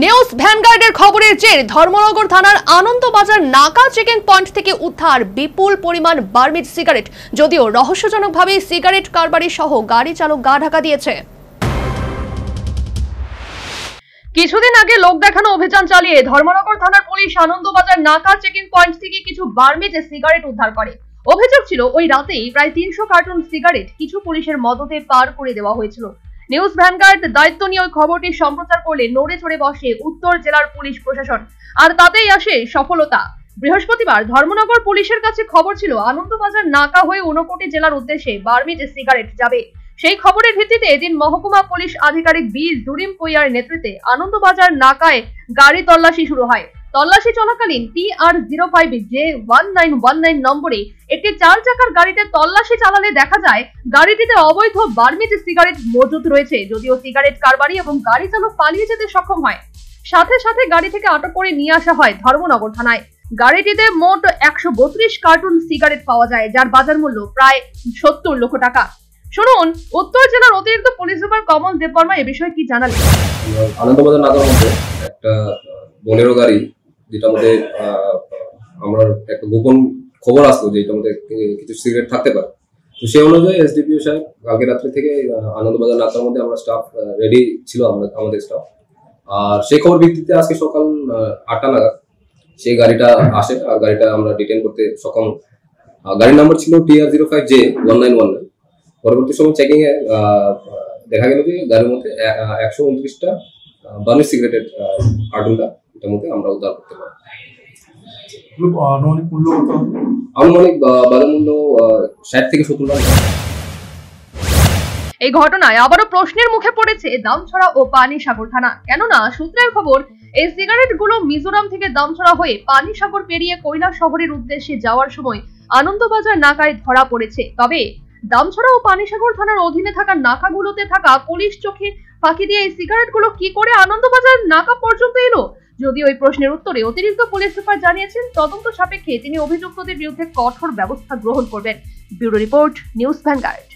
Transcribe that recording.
News ভ্যানগার্ডের খবরের জের ধর্মনগর থানার আনন্দবাজার নাকা চেকিং পয়েন্ট থেকে উদ্ধার বিপুল পরিমাণ বার্মিজ সিগারেট। যদিও রহস্যজনকভাবে সিগারেট কারবারি সহ গাড়ি চালক গা ঢাকা দিয়েছে। কিছুদিন আগে লোক দেখানো অভিযান চালিয়ে ধর্মনগর থানার পুলিশ আনন্দবাজার নাকা চেকিং পয়েন্ট থেকে কিছু বার্মিজ সিগারেট উদ্ধার করে। অভিযোগ ছিল ওই রাতেই প্রায় 300 কার্টুন সিগারেট কিছু পুলিশের মদতে পার করে দেওয়া হয়েছিল। নিউজ ভ্যানগার্ড দায়িত্ব নিয়ে ওই খবরটি সম্প্রচার করলে নড়ে চড়ে বসে উত্তর জেলার পুলিশ প্রশাসন, আর তাতেই আসে সফলতা। বৃহস্পতিবার ধর্মনগর পুলিশের কাছে খবর ছিল আনন্দবাজার নাকা হয়ে ঊনকোটি জেলার উদ্দেশ্যে বার্মিজ সিগারেট যাবে। সেই খবরের ভিত্তিতে এদিন মহকুমা পুলিশ আধিকারিক বি জুরিম কুইয়ার নেতৃত্বে আনন্দবাজার নাকায় গাড়ি তল্লাশি শুরু হয়। তল্লাশি চলাকালীন TR05J1919 নম্বরে একটি 4 চাকার গাড়িতে তল্লাশি চালালে দেখা যায় গাড়িটিতে অবৈধ বার্মিজ সিগারেট মজুত রয়েছে। যদিও সিগারেট কারবারি এবং গাড়ি চালক পালিয়ে যেতে সক্ষম হয়, সাথে সাথে গাড়ি থেকে আটক করে নিয়ে আসা হয় ধর্মনগর থানায়। গাড়িটিতে মোট 132 কার্টুন সিগারেট পাওয়া যায়, যার বাজার মূল্য প্রায় 70 লক্ষ টাকা। শুনুন উত্তর জেলার অতিরিক্ত পুলিশ সুপার কমল দেববর্মা এ বিষয়ে কি জানালেন। আনন্দবাজার নাকার মধ্যে একটা বোলেরো গাড়ি, যেটা মধ্যে আমরা একটা গোপন খবর আসলো যে এটার মধ্যে কিছু সিগারেট থাকতে পারে। তো সেই অনুযায়ী এসডিপিও সাহেব কালকে রাত্রে থেকে আনন্দবাজার নাকার মধ্যে আমরা স্টাফ রেডি ছিল, আমাদের স্টাফ। আর সেই খবর ভিত্তিতে আজকে সকাল 8টা নাগাদ সেই গাড়িটা আসে, আর গাড়িটা আমরা ডিটেইন করতে সক্ষম। গাড়ির নাম্বার ছিল TR05J1919। পরবর্তী সময় চেকিং এ দেখা গেল যে গাড়ির মধ্যে 129টা বার্মিজ সিগারেটের কার্টুনটা এটার মধ্যে আমরা উদ্ধার করতে পারি। আনুমানিক বাজার মূল্য 60 থেকে 70 লাখ। এই ঘটনায় আবারও প্রশ্নের মুখে পড়েছে দামছড়া ও পানিসাগর থানা। কেননা সূত্রের খবর এই সিগারেট গুলো মিজোরাম থেকে দামছড়া হয়ে পানিসাগর পেরিয়ে কৈলাস শহরের উদ্দেশ্যে যাওয়ার সময় আনন্দবাজার নাকায় ধরা পড়েছে। তবে দামছড়া ও পানিসাগর থানার অধীনে থাকা নাকাগুলোতে থাকা পুলিশ চোখে ফাঁকি দিয়ে এই সিগারেট গুলো কি করে আনন্দবাজার নাকা পর্যন্ত এলো? যদিও ওই প্রশ্নের উত্তরে অতিরিক্ত পুলিশ সুপার জানিয়েছেন তদন্ত সাপেক্ষে তিনি অভিযুক্তদের বিরুদ্ধে কঠোর ব্যবস্থা গ্রহণ করবেন। Bureau report, news vanguard.